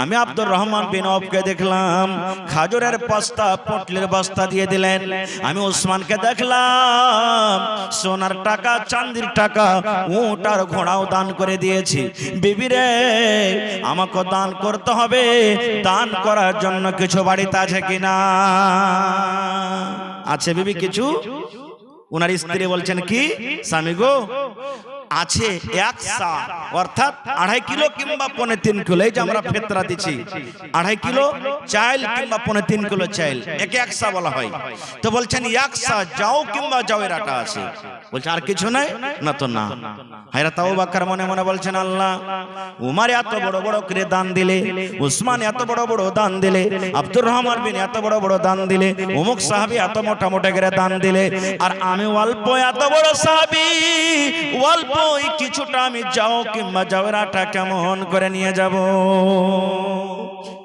আমি আব্দুর রহমান বিন আওফকে দেখলাম খাজুরের বস্তা, পটলের বস্তা দিয়ে দিলেন। আমি ওসমানকে দেখলাম সোনার টাকা, চাঁদির টাকা, উট আর ঘোড়াও দান করে দিয়েছি। বিবি রে, আমাকে দান করতে হবে, দান করার জন্য কিছু বাড়িতে আছে কিনা? আছে বিবি কিছু? উনার স্ত্রী বলছেন, কি স্বামী গো, আছে 1 সা, অর্থাৎ 2.5 কিলো কিংবা 3.5 কিলো। এই যে আমরা ফেতরা দিচ্ছি 2.5 কিলো চাল কিংবা 3.5 কিলো চাল, একে 1 সা বলা হয়। তো বলছেন 1 সা যাও কিংবা যাওয়ের আটা আছে। বলছে আর কিছু নাই না? তো না। হযরত আবু বকর মনে মনে বলছেন, আল্লাহ, উমর এত বড় বড় করে দান দিলে, উসমান এত বড় বড় দান দিলে, আব্দুর রহমান বিন এত বড় বড় দান দিলে, অমুক সাহাবী এত মোটা মোটা করে দান দিলে, আর আমি অল্প এত বড় সাহাবী অল্প কিছুটা আমি যাও কিংবা যাওয়ের আটা কেমন করে নিয়ে যাব?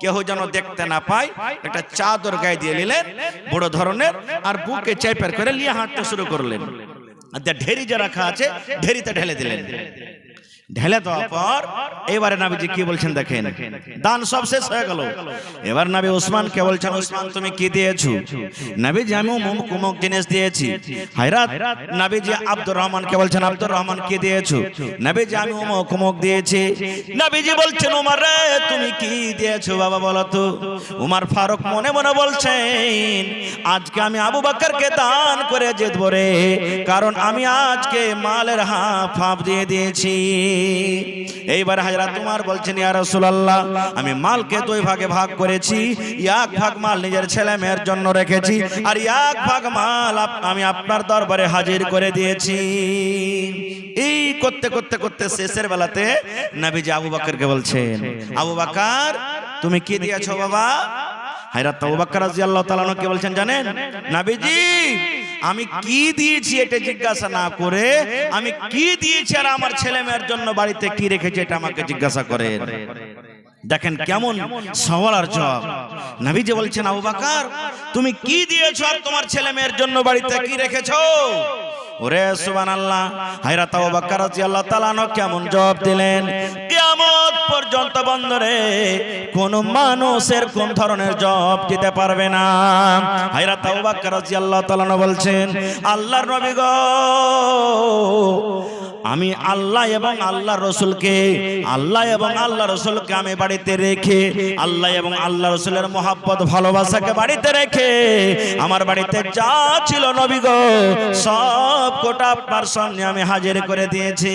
কেউ যেন দেখতে না পায় একটা চাদর গায়ে দিয়ে নিলেন বড় ধরনের, আর বুকে চেপে করে নিয়ে হাঁটতে শুরু করলেন। আর ঢেরি যে রাখা আছে ঢেরিতে ঢেলে দিলেন। ঢেলে দেওয়ার পর এবারে নবীজি কি বলছেন দেখেন, দান সব শেষ হয়ে গেল। এবার নবী উসমানকে বলছেন, উসমান তুমি কি দিয়েছো? নবীজি আমি অমুক জিনিস দিয়েছি। হযরত নবীজি আব্দুর রহমানকে বলছেন, আব্দুর রহমান কি দিয়েছো? নবীজি আমি অমুক দিয়েছি। নবীজি বলছেন, উমর রে তুমি কি দিয়েছো বাবা বলো তো? উমর ফারুক মনে মনে বলছেন, আজকে আমি আবু বকরকে দান করে জিতব রে, কারণ আমি আজকে মালের হাফ দিয়ে দিয়েছি। এইবার হযরত উমর বলছেন, ইয়া রাসূলুল্লাহ, আমি মালকে 2 ভাগে ভাগ করেছি, 1 ভাগ মাল নিজের ছেলে মেয়ের জন্য রেখেছি, আর 1 ভাগ মাল আমি আপনার দরবারে হাজির করে দিয়েছি। এই করতে করতে করতে শেষের বেলাতে নবীজি আবু বকরকে বলছেন, আবু বকর তুমি কি দিয়েছো বাবা? হযরত আবু বকর রাদিয়াল্লাহু তাআলা কে বলছেন জানেন, নবীজি আমি কি দিয়েছি এটা জিজ্ঞাসা না করে আমি কি দিয়েছি আর আমার ছেলে মেয়ের জন্য বাড়িতে কি রেখেছি এটা আমাকে জিজ্ঞাসা করেন। দেখেন কেমন সওয়াল আর জবাব। নবীজি বলছেন, আবু বকর তুমি কি দিয়েছো আর তোমার ছেলে মেয়ের জন্য বাড়িতে কি রেখেছো? ওরে সুবহানাল্লাহ, হযরত আবু বকর রাদিয়াল্লাহু তাআলা কেমন জবাব দিলেন, কিয়ামত পর্যন্ত বন্দরে কোন মানুষের কোন ধরনের জবাব দিতে পারবে না। হযরত আবু বকর রাদিয়াল্লাহু তাআলা বলছেন, আল্লাহর নবী গো, আমি আল্লাহ এবং আল্লাহর রাসূলকে আমি বাড়িতে রেখে, আল্লাহ এবং আল্লাহ রাসূলের মহব্বত ভালোবাসাকে বাড়িতে রেখে আমার বাড়িতে যা ছিল নবী গো সব কোটা আপনার সামনে আমি হাজির করে দিয়েছি।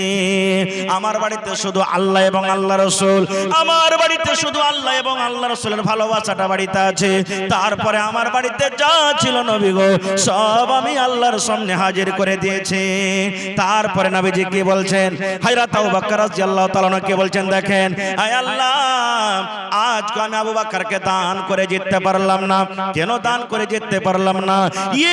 আমার বাড়িতে শুধু আল্লাহ এবং আল্লাহ রাসূল, আমার বাড়িতে শুধু আল্লাহ এবং আল্লাহ রাসূলের ভালোবাসাটা বাড়িতে আছে। তারপরে আমার বাড়িতে যা ছিল নবী গো সব আমি আল্লাহর সামনে হাজির করে দিয়েছি। তারপরে নবীজি কি বলছেন, হযরত আবু বকর রাদিয়াল্লাহু তাআলা কে বলছেন, দেখেন আয় আল্লাহ, আজকে আমি আবু বকরকে দান করে জিততে পারলাম না। কেন দান করে জিততে পারলাম না?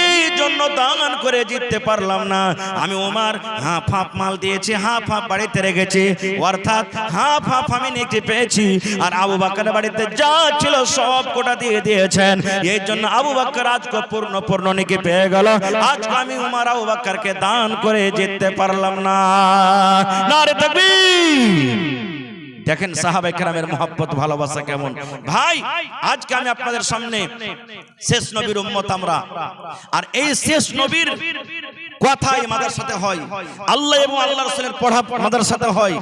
এই জন্য দান করে জিততে পারলাম না, আমি ওমর হাফ মাল দিয়েছি, হাফ বাড়িতে রেখেছি, অর্থাৎ হাফ আমি নিতে পেয়েছি, আর আবু বকরের বাড়িতে যা ছিল সব কোটা দিয়ে দিয়েছেন। এই জন্য আবু বকর আজকে পূর্ণ নিকে পেয়ে গেল। আজকে আমি ওমর আবু বকরকে দান করে জিততে পারলাম না। নারে তাকবীর। দেখেন সাহাবায়ে কেরামের মহব্বত ভালোবাসা কেমন। ভাই আজকে আমি আপনাদের সামনে শেষ নবীর উম্মত আমরা, আর এই শেষ নবীর কথাই মাদ্রাসাতে হয়, আল্লাহ এবং আল্লাহ রাসূলের পড়া মাদ্রাসাতে হয়।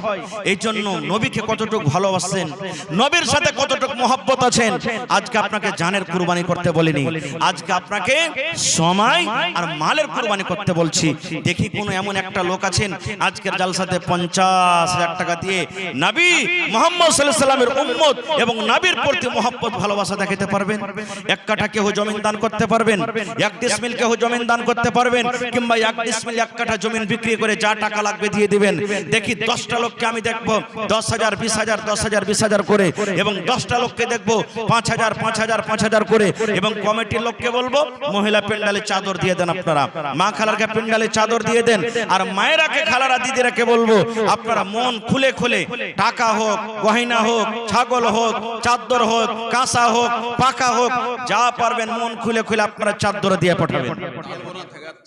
এই জন্য নবীকে কতটুকু ভালোবাসেন, নবীর সাথে কতটুকু মহব্বত আছেন, আজকে আপনাকে জানের কুরবানি করতে বলিনি, আজকে আপনাকে সময় আর মালের কুরবানি করতে বলছি। দেখি কোন এমন একটা লোক আছেন আজকের জালসাতে 50,000 টাকা দিয়ে নবী মুহাম্মদ সাল্লাল্লাহু আলাইহি সাল্লামের উম্মত এবং নবীর প্রতি মহব্বত ভালোবাসা দেখাতে পারবেন? 1 কাঠা কেউ জমিন দান করতে পারবেন, 1 ডিসমিল কেউ জমিন দান করতে পারবেন, কিংবা 1 ডিসমিল 1 কাঠা জমিন বিক্রি করে যা টাকা লাগবে দিয়ে দিবেন। দেখি 10টা লোককে আমি দেখবো 10,000 20,000 10,000 20,000 করে, এবং 10টা লোককে দেখবো 5,000 5,000 5,000 করে, এবং কমিটির লোককে বলবো মহিলা পেন্ডালে চাদর দিয়ে দেন, আপনারা মা খালারকে পেন্ডালে চাদর দিয়ে দেন, আর মায়েরাকে খালারা দিদিরাকে বলবো আপনারা মন খুলে খুলে টাকা হোক, গয়না হোক, ছাগল হোক, চাদর হোক, কাঁসা হোক, পাকা হোক, যা পারবেন মন খুলে খুলে আপনারা চাদর দিয়ে পাঠাবেন।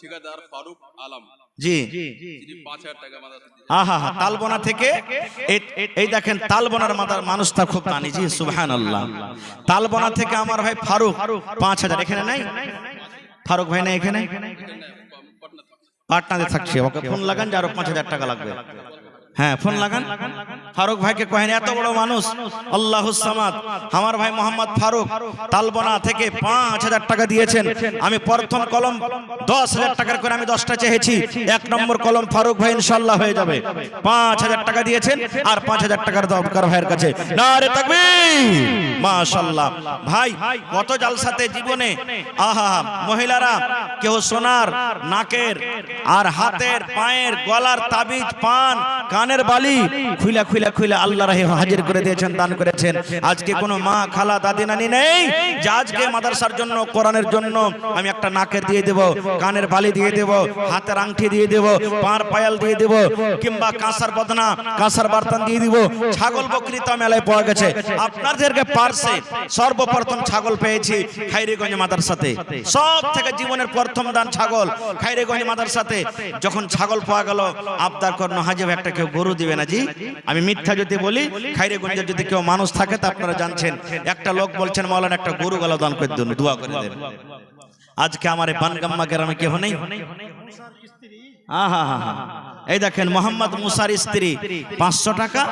ঠিকাদার ফারুক আলম জি, 5,000 টাকা তালবোনা থেকে, এই দেখেন তালবোনার মানুষটা খুব জানি, জি সুবহানাল্লাহ। তালবোনা থেকে আমার ভাই ফারুক 5,000, এখানে নাই ফারুক ভাই, না এখানে পাটনাতে থাকছে, ওকে ফোন লাগান যে আরো 5,000 টাকা লাগবে। হ্যাঁ ফোন লাগান ফারুক ভাইকে কহেন এত বড় মানুষ আল্লাহুস সামাদ আমার ভাই মোহাম্মদ ফারুক তালবনা থেকে 5000 টাকা দিয়েছেন আমি প্রথম কলম 10000 টাকার করে আমি 10টা চেয়েছি এক নম্বর কলম ফারুক ভাই ইনশাআল্লাহ হয়ে যাবে 5000 টাকা দিয়েছেন আর 5000 টাকার দরকার ভাইয়ের কাছে নারে তাকবীর মাশাআল্লাহ ভাই কত জালসাতে জীবনে আহা মহিলারা কেউ সোনার নাকের আর হাতের পায়ের গলার তাবিজ পান কানের বালি খুইলা খুইলা খুইলা আল্লাহ রাহে হাজির করে দিয়েছেন দান করেছেন আজকে কোনো মা খালা দাদি নানি নেই যে আজকে মাদ্রাসার জন্য কোরআনের জন্য আমি একটা নাকের দিয়ে দেব কানের বালি দিয়ে দেব হাতের আংটি দিয়ে দেব পার পায়াল দিয়ে দেব কিংবা কাঁসার বদনা কাঁসার বার্তান দিয়ে দিব ছাগল বকরি তো মেলায় পাওয়া গেছে আপনাদেরকে পারছে সর্বপ্রথম ছাগল পেয়েছি খাইরিগঞ্জ মাদ্রাসাতে সব থেকে জীবনের প্রথম দান ছাগল খাইরিগঞ্জ মাদ্রাসাতে যখন ছাগল পাওয়া গেল আবদার করন হাজি ভাই একটা কেউ গরু দিবে না জি আমি মিথ্যা যদি বলি খাইরিগঞ্জের যদি কেউ মানুষ থাকে তা আপনারা জানছেন একটা লোক বলছেন মাওলানা একটা গরু গলা দান করে দেন দোয়া করে দেন আজকে আমার বানগাম্মা গ্রামে কেউ নেই আহা এই দেখেন মোহাম্মদ মুসার স্ত্রী 500 টাকা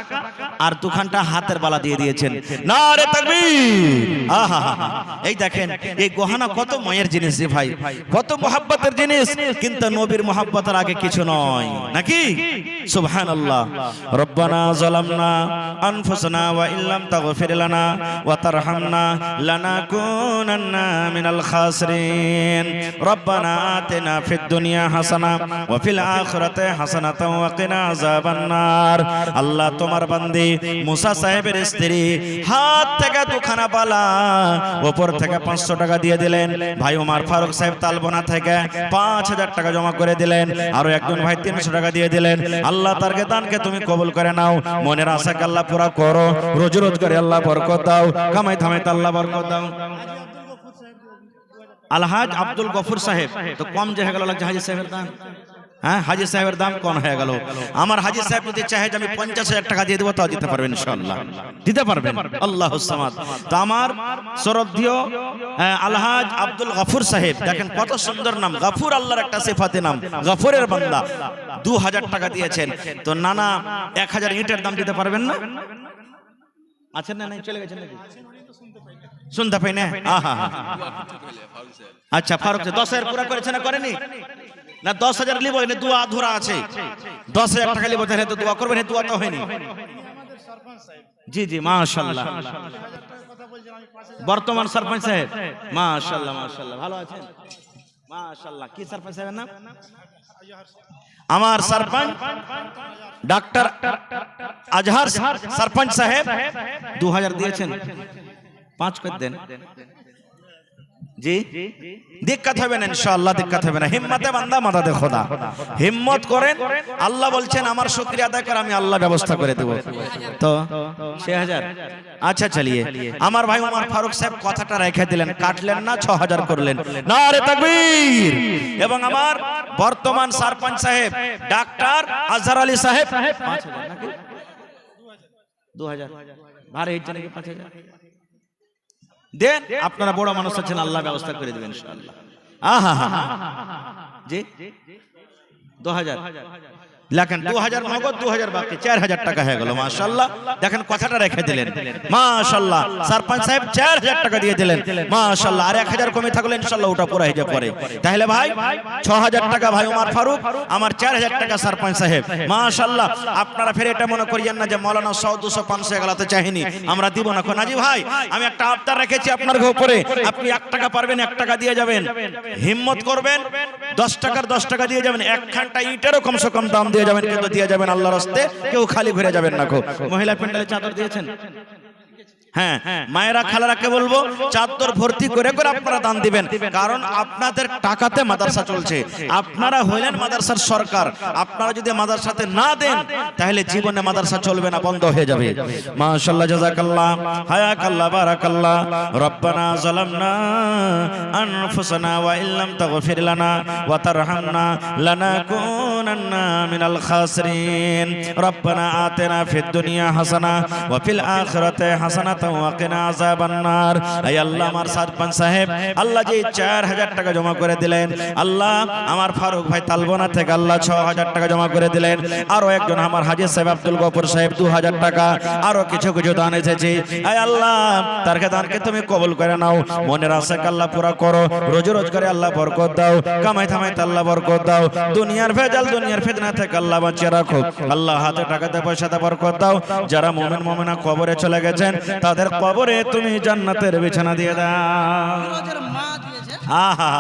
আর দুখানটা হাতের বালা দিয়ে দিয়েছেন নারে তাকবীর আহা এই দেখেন এই গহনা কত মায়ের জিনিস রে ভাই কত মোহাব্বতের জিনিস কিন্তু নবীর মোহাব্বতের আগে কিছু নয় নাকি সুবহানাল্লাহ রব্বানা যালামনা আনফুসানা ওয়া ইল্লাম তাগফির লানা ওয়া তারহামনা লানাকুনান্না মিনাল খাসিরিন রব্বানা আতিনা ফিদ দুনিয়া হাসানা ওয়া ফিল আখিরাতি হাসানাতাও ওয়া কিনা আযাবান নার আল্লাহ তোমার বান্দি মুসা সাহেবের স্ত্রী হাত থেকে দুখানা বালা উপর থেকে 500 টাকা দিয়ে দিলেন ভাই ওমর ফারুক সাহেব তালবনা থেকে 5000 টাকা জমা করে দিলেন আর একজন ভাই 300 টাকা দিয়ে দিলেন আল্লাহ তারকে দানকে তুমি কবুল করে নাও মনের আশাকে আল্লাহ পুরা করো রোজি রোজগারে আল্লাহ বরকত দাও কামাই থামাইতে আল্লাহ বরকত দাও আলহাজ আব্দুল গফুর সাহেব তো কম যে হয়ে গেল লাগছে হাজি সাহেবের দান হ্যাঁ হাজি সাহেবের দাম কোন হয়ে গেল আমার হাজি সাহেব যদি চাহে যে আমি 50000 টাকা দিয়ে দেব তাও দিতে পারবেন ইনশাআল্লাহ দিতে পারবেন আল্লাহুস সামাদ তো আমার শ্রদ্ধেয় আলহাজ আব্দুল গফুর সাহেব দেখেন কত সুন্দর নাম গফুর আল্লাহর একটা সিফাতে নাম গফুরের বান্দা 2000 টাকা দিয়েছেন তো নানা 1000 ইটের দাম দিতে পারবেন না আছেন না নাই চলে গেছেন নাকি শুনতে পাই না আহা আচ্ছা ফারুক 10000 পুরো করেছে না করেনি না 10000 লিবো এনে দোয়া আধুরা আছে 10000 টাকা লিবো তাহলে তো দোয়া করবেন দোয়া তো হয়নি জি জি মাশাআল্লাহ বর্তমান সরপঞ্চ সাহেব মাশাআল্লাহ মাশাআল্লাহ ভালো আছেন মাশাআল্লাহ কি সরপঞ্চ সাহেবের নাম আমার সরপঞ্চ ডাক্তার আজহার সরপঞ্চ সাহেব 2000 দিয়েছেন 5 করে দেন জি দিক্কত হবে না ইনশাআল্লাহ দিক্কত হবে না হিম্মতে বান্দা মাদাদে খোদা হিম্মত করেন আল্লাহ বলছেন আমার শুকরিয়া আদায় করে আমি আল্লাহ ব্যবস্থা করে দেব তো 6000 আচ্ছা চলিয়ে আমার ভাই ওমর ফারুক সাহেব কথাটা রেখে দিলেন কাটলেন না 6000 করলেন নারে তাকবীর এবং আমার বর্তমান সরপঞ্চ সাহেব ডাক্তার আজহার আলী সাহেব 5000 নাকি 2000 ভারে হচ্ছে নাকি 5000 দেন আপনারা বড় মানুষ আছেন আল্লাহ ব্যবস্থা করে দেবেন ইনশাআল্লাহ আহা জি 2000 লেখেন 2000 নগদ 2000 বাকি 4000 টাকা হয়ে গেল মাশাআল্লাহ দেখেন কথাটা রেখে দিলেন মাশাআল্লাহ সরপঞ্চ সাহেব 4000 টাকা দিয়ে দিলেন মাশাআল্লাহ আর 1000 কমে থাকলে ইনশাআল্লাহ ওটা পুরো হয়ে যাবে পরে তাহলে ভাই 6000 টাকা ভাই ওমর ফারুক আমার 4000 টাকা সরপঞ্চ সাহেব মাশাআল্লাহ আপনারা ফের এটা মনে করিয়েন না যে মাওলানা 100 200 500 গলাতে চাইনি আমরা দিব না কোন আজি ভাই আমি একটা আবদার রেখেছি আপনার উপরে আপনি 1 টাকা পারবেন 1 টাকা দিয়ে যাবেন হিম্মত করবেন 10 টাকার 10 টাকা দিয়ে যাবেন এক খানটা ইটেরও কমসে কম দাম দিয়ে যাবেন কিন্তু দিয়ে যাবেন আল্লাহর রাস্তে কেউ খালি ঘুরে যাবেন না গো মহিলা প্যান্ডেলে চাদর দিয়েছেন হ্যাঁ মায়েরা খালারাকে বলবো চাদর ভর্তি করে করে আপনারা দান দিবেন কারণ আপনাদের টাকাতে মাদ্রাসা চলছে আপনারা হইলেন মাদ্রাসার সরকার আপনারা যদি মাদ্রাসাতে না দেন তাহলে জীবনে মাদ্রাসা চলবে না বন্ধ হয়ে যাবে মাশাআল্লাহ জাযাকাল্লাহ হায়াকাল্লাহ বারাকাল্লাহ রব্বানা যালামনা আনফুসানা ওয়া ইল্লাম তাগফির লানা ওয়া তারহামনা লানাকুনান্না মিনাল খাসিরিন রব্বানা আতিনা ফিদ দুনিয়া হাসানা ওয়া ফিল আখিরাতি হাসানা হাসানাতাও ওয়া কিনা আযাবান নার। এই আল্লাহ আমার সারপাঞ্চ সাহেব আল্লাহ যে 4000 টাকা জমা করে দিলেন, আল্লাহ আমার ফারুক ভাই তালবনা থেকে আল্লাহ 6000 টাকা জমা করে দিলেন, আরো একজন আমার হাজী সাহেব আব্দুল গফুর সাহেব 2000 টাকা, আরো কিছু কিছু দান এসেছে। এই আল্লাহ তারকে দানকে তুমি কবুল করে নাও, মনের আশাকে আল্লাহ পুরা করো, রোজি রোজগারে আল্লাহ বরকত দাও, কামাই থামাইতে আল্লাহ বরকত দাও, দুনিয়ার ভেজাল দুনিয়ার ফিতনা থেকে আল্লাহ বাঁচিয়ে রাখো। আল্লাহ হাতে টাকাতে পয়সাতে বরকত দাও। যারা মুমিন মুমিনা কবরে চলে গেছেন তাদের কবরে তুমি জান্নাতের বিছানা দিয়ে দাও। ফিরোজের মা দিয়েছে। আহা,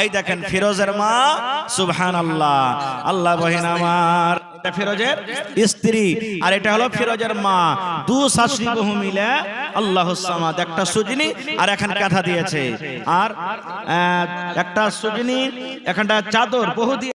এই দেখেন ফিরোজের মা, সুবহানাল্লাহ। আল্লাহ বহিন আমার, এটা ফিরোজের স্ত্রী আর এটা হলো ফিরোজের মা। দু শাশুড়ি বহু মিলে আল্লাহুস সামাদ, একটা সুজনি আর এখন কাঁথা দিয়েছে, আর একটা সুজনি এখানটা চাদর বহু দিয়ে